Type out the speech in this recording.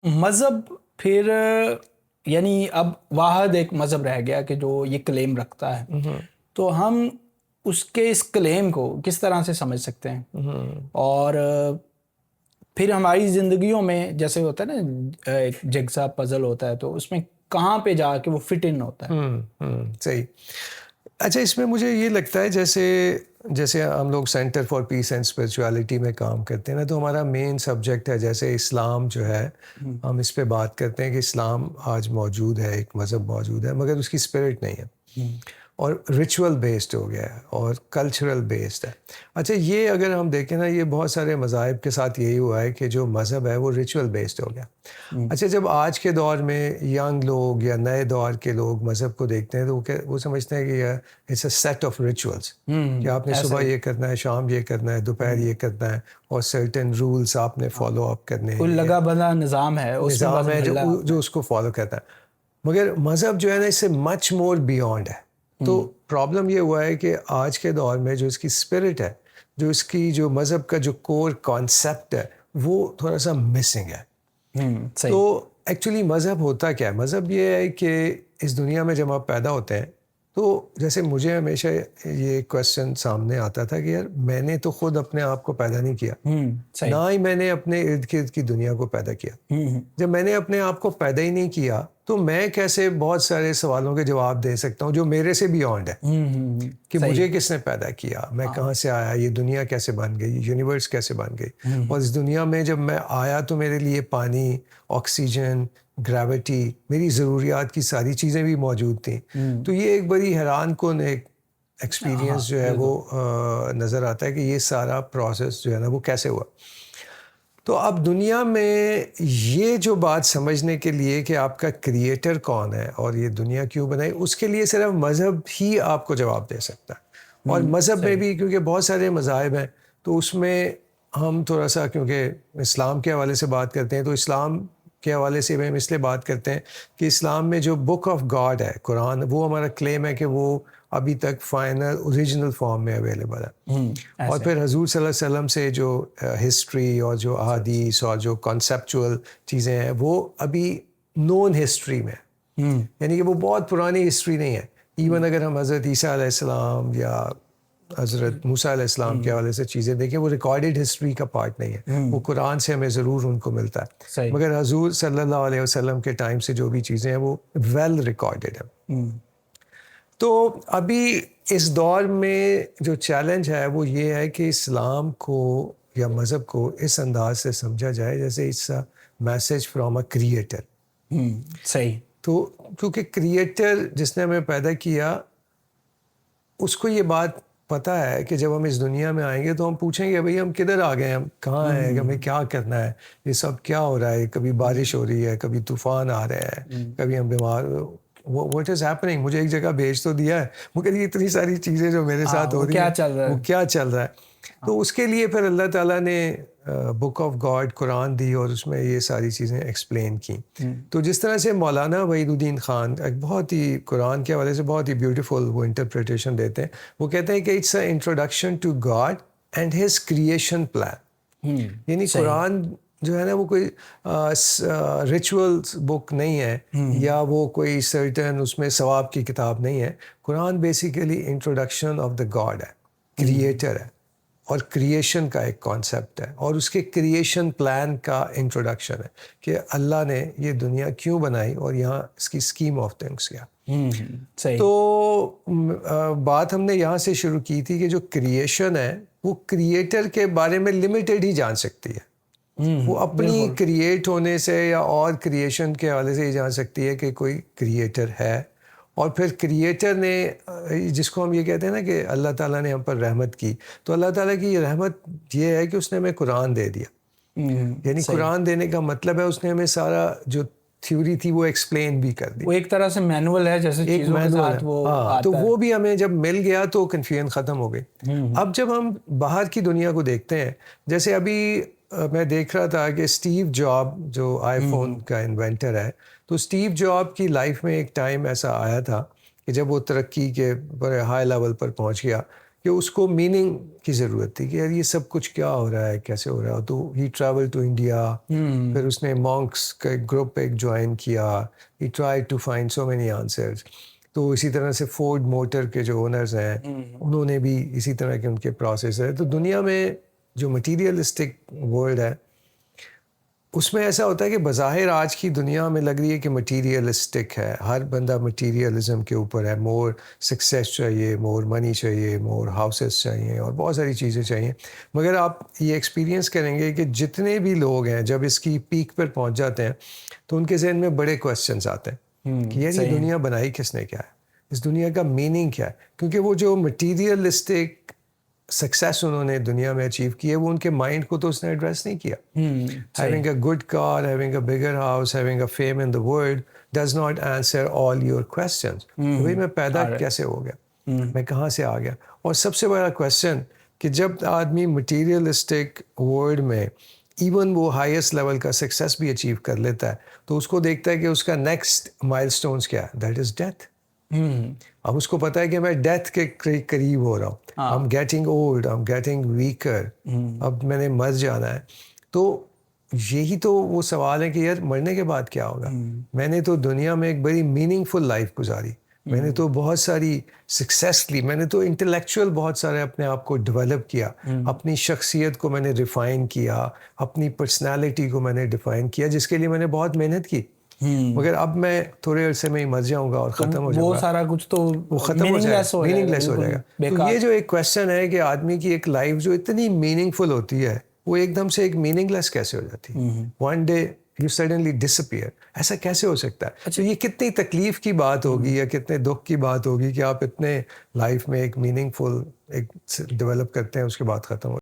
مذہب پھر یعنی اب واحد ایک مذہب رہ گیا کہ جو یہ کلیم رکھتا ہے، تو ہم اس کے اس کلیم کو کس طرح سے سمجھ سکتے ہیں؟ اور پھر ہماری زندگیوں میں جیسے ہوتا ہے نا ایک جگسا پزل ہوتا ہے، تو اس میں کہاں پہ جا کے وہ فٹ ان ہوتا ہے؟ صحیح. اچھا، اس میں مجھے یہ لگتا ہے جیسے ہم لوگ centre for piece and spirituality میں کام کرتے ہیں نا، تو ہمارا مین سبجیکٹ ہے جیسے اسلام جو ہے، ہم اس پہ بات کرتے ہیں کہ اسلام آج موجود ہے، ایک مذہب موجود ہے، مگر اس کی اسپرٹ نہیں ہے اور ریچول بیسڈ ہو گیا ہے اور کلچرل بیسڈ ہے. اچھا، یہ اگر ہم دیکھیں نا، یہ بہت سارے مذاہب کے ساتھ یہی ہوا ہے کہ جو مذہب ہے وہ ریچول بیسڈ ہو گیا. اچھا، جب آج کے دور میں ینگ لوگ یا نئے دور کے لوگ مذہب کو دیکھتے ہیں تو وہ سمجھتے ہیں کہ it's a set of rituals, کہ آپ نے صبح یہ کرنا ہے، شام یہ کرنا ہے، دوپہر یہ کرنا ہے، اور سرٹن رولس آپ نے فالو اپ کرنے ہیں. کوئی لگا بندہ نظام ہے جو اس کو فالو کرتا ہے. مگر مذہب جو ہے نا، اس سے مچ مور بیونڈ ہے. تو پرابلم یہ ہوا ہے کہ آج کے دور میں جو اس کی اسپرٹ ہے، جو مذہب کا جو کور کانسیپٹ ہے، وہ تھوڑا سا مسنگ ہے. تو ایکچولی مذہب ہوتا کیا ہے؟ مذہب یہ ہے کہ اس دنیا میں جب آپ پیدا ہوتے ہیں تو جیسے مجھے ہمیشہ یہ کویسچن سامنے آتا تھا کہ یار، میں نے تو خود اپنے آپ کو پیدا نہیں کیا، نہ ہی میں نے اپنے ارد گرد کی دنیا کو پیدا کیا. جب میں نے اپنے آپ کو پیدا ہی نہیں کیا تو میں کیسے بہت سارے سوالوں کے جواب دے سکتا ہوں جو میرے سے بیونڈ ہے، کہ مجھے کس نے پیدا کیا، میں کہاں سے آیا، یہ دنیا کیسے بن گئی، یونیورس کیسے بن گئی، اور اس دنیا میں جب میں آیا تو میرے لیے پانی، آکسیجن، گریوٹی، میری ضروریات کی ساری چیزیں بھی موجود تھیں. تو یہ ایک بڑی حیران کن ایک ایکسپیرینس جو ہے وہ نظر آتا ہے کہ یہ سارا پروسیس جو ہے نا وہ کیسے ہوا. تو اب دنیا میں یہ جو بات سمجھنے کے لیے کہ آپ کا کریٹر کون ہے اور یہ دنیا کیوں بنائی، اس کے لیے صرف مذہب ہی آپ کو جواب دے سکتا ہے. اور مذہب میں بھی کیونکہ بہت سارے مذاہب ہیں، تو اس میں ہم تھوڑا سا کیونکہ اسلام کے حوالے سے بات کرتے ہیں، تو اسلام کے حوالے سے ہم اس لیے بات کرتے ہیں کہ اسلام میں جو بک آف گاڈ ہے قرآن، وہ ہمارا کلیم ہے کہ وہ ابھی تک فائنل اوریجنل فارم میں اویلیبل ہے. اور پھر حضور صلی اللہ علیہ وسلم سے جو ہسٹری اور جو احادیث اور جو کانسیپچول چیزیں ہیں وہ ابھی نون ہسٹری میں، یعنی کہ وہ بہت پرانی ہسٹری نہیں ہے. ایون اگر ہم حضرت عیسیٰ علیہ السلام یا حضرت موسیٰ علیہ السلام کے حوالے سے چیزیں دیکھیں، وہ ریکارڈڈ ہسٹری کا پارٹ نہیں ہے، وہ قرآن سے ہمیں ضرور ان کو ملتا ہے. مگر حضور صلی اللہ علیہ وسلم کے ٹائم سے جو بھی چیزیں ہیں وہ ویل ریکارڈڈ ہیں. تو ابھی اس دور میں جو چیلنج ہے وہ یہ ہے کہ اسلام کو یا مذہب کو اس انداز سے سمجھا جائے جیسے it's a message from a creator. صحیح. تو کیونکہ کریٹر جس نے ہمیں پیدا کیا، اس کو یہ بات پتہ ہے کہ جب ہم اس دنیا میں آئیں گے تو ہم پوچھیں گے بھئی ہم کدھر آ گئے، ہم کہاں ہیں، ہمیں کیا کرنا ہے، یہ سب کیا ہو رہا ہے، کبھی بارش ہو رہی ہے، کبھی طوفان آ رہے ہیں، کبھی ہم بیمار، واٹ از ہیپننگ، مجھے ایک جگہ بھیج تو دیا ہے، مگر یہ اتنی ساری چیزیں جو میرے ساتھ ہو رہی ہیں وہ کیا چل رہا ہے. تو اس کے لیے پھر اللہ تعالیٰ نے بک آف گاڈ قرآن دی اور اس میں یہ ساری چیزیں ایکسپلین کی. تو جس طرح سے مولانا وحید الدین خان ایک بہت ہی قرآن کے حوالے سے بہت ہی بیوٹیفل وہ انٹرپریٹیشن دیتے ہیں. وہ کہتے ہیں کہ it's a introduction to God and his creation plan. یعنی قرآن جو ہے نا وہ کوئی ریچول بک نہیں ہے یا وہ کوئی سرٹن اس میں ثواب کی کتاب نہیں ہے. Quran basically introduction of the God ہے، کریٹر ہے، اور کریشن کا ایک کانسیپٹ ہے، اور اس کے کریشن پلان کا انٹروڈکشن ہے کہ اللہ نے یہ دنیا کیوں بنائی اور یہاں اس کی اسکیم آف تھنگس کیا. تو بات ہم نے یہاں سے شروع کی تھی کہ جو کریشن ہے وہ کریٹر کے بارے میں لمیٹڈ ہی جان سکتی ہے. وہ اپنی کریٹ ہونے سے یا اور کریشن کے حوالے سے ہی جان سکتی ہے کہ کوئی کریٹر ہے. اور پھر کریٹر نے، جس کو ہم یہ کہتے ہیں نا کہ اللہ تعالیٰ نے ہم پر رحمت کی، تو اللہ تعالیٰ کی رحمت یہ ہے کہ اس نے ہمیں قرآن دے دیا. یعنی قرآن دینے کا مطلب ہے اس نے ہمیں سارا جو تھیوری تھی وہ ایکسپلین بھی کر دی. وہ ایک طرح سے مینول ہے، جیسے ایک مینول ہے. تو وہ بھی ہمیں جب مل گیا تو کنفیوژن ختم ہو گئی. اب جب ہم باہر کی دنیا کو دیکھتے ہیں، جیسے ابھی میں دیکھ رہا تھا کہ اسٹیو جاب جو آئی فون کا انوینٹر ہے، تو اسٹیو جاب کی لائف میں ایک ٹائم ایسا آیا تھا کہ جب وہ ترقی کے بڑے ہائی لیول پر پہنچ گیا کہ اس کو میننگ کی ضرورت تھی کہ یار یہ سب کچھ کیا ہو رہا ہے, کیسے ہو رہا ہے. تو ہی ٹریول ٹو انڈیا, پھر اس نے مونکس کا ایک گروپ ایک جوائن کیا. He try to find so many answers. تو اسی طرح سے فورڈ موٹر کے جو اونرز ہیں انہوں نے بھی اسی طرح کے ان کے پروسیس ہے. تو دنیا میں جو مٹیریلسٹک ورلڈ ہے اس میں ایسا ہوتا ہے کہ بظاہر آج کی دنیا میں لگ رہی ہے کہ مٹیریلسٹک ہے, ہر بندہ مٹیریلزم کے اوپر ہے, مور سکسیس چاہیے, مور منی چاہیے, مور ہاؤسز چاہیے اور بہت ساری چیزیں چاہیے. مگر آپ یہ ایکسپیرینس کریں گے کہ جتنے بھی لوگ ہیں جب اس کی پیک پر پہنچ جاتے ہیں تو ان کے ذہن میں بڑے کویسچنز آتے ہیں کہ یار یہ دنیا بنائی کس نے, کیا ہے اس دنیا کا میننگ کیا ہے. کیونکہ وہ جو مٹیریلسٹک سکسیس انہوں نے دنیا میں اچیو کی ہے وہ ان کے مائنڈ کو تو اس نے ایڈریس نہیں کیا. Having a good car, having a bigger house, having a fame in the world does not answer all your questions. بھائی میں پیدا کیسے ہو گیا, میں کہاں سے آ گیا. اور سب سے بڑا کویسچن کہ جب آدمی مٹیریلسٹک ورلڈ میں ایون وہ ہائیسٹ لیول کا سکسیس بھی اچیو کر لیتا ہے تو اس کو دیکھتا ہے کہ اس کا نیکسٹ مائل اسٹونس کیا ہے, دیٹ از ڈیتھ. اب اس کو پتا ہے کہ میں ڈیتھ کے قریب ہو رہا ہوں, I'm getting old, I'm getting weaker, اب میں نے مر جانا ہے. تو یہی تو وہ سوال ہے کہ یار مرنے کے بعد کیا ہوگا. میں نے تو دنیا میں ایک بڑی میننگ فل لائف گزاری, میں نے تو بہت ساری سکسیس لی, میں نے تو انٹلیکچوئل بہت سارے اپنے آپ کو ڈیولپ کیا, اپنی شخصیت کو میں نے ریفائن کیا, اپنی پرسنالٹی کو میں نے ڈیفائن کیا, جس کے لیے میں نے بہت محنت کی. مگر اب میں تھوڑے عرصے میں ہی مر جاؤں گا اور ختم ہو جاؤں گا, وہ سارا کچھ تو وہ ختم ہو جائے گا, میننگ لیس ہو جائے گا. تو یہ جو ایک کویسچن ہے کہ آدمی کی ایک لائف جو اتنی میننگ فل ہوتی ہے وہ ایک دم سے ایک میننگ لیس کیسے ہو جاتی ہے. One day you suddenly disappear, ایسا کیسے ہو سکتا ہے. اچھا یہ کتنی تکلیف کی بات ہوگی یا کتنے دکھ کی بات ہوگی کہ آپ اتنے لائف میں ایک میننگ فل ایک ڈیولپ کرتے ہیں اس کے بعد ختم ہو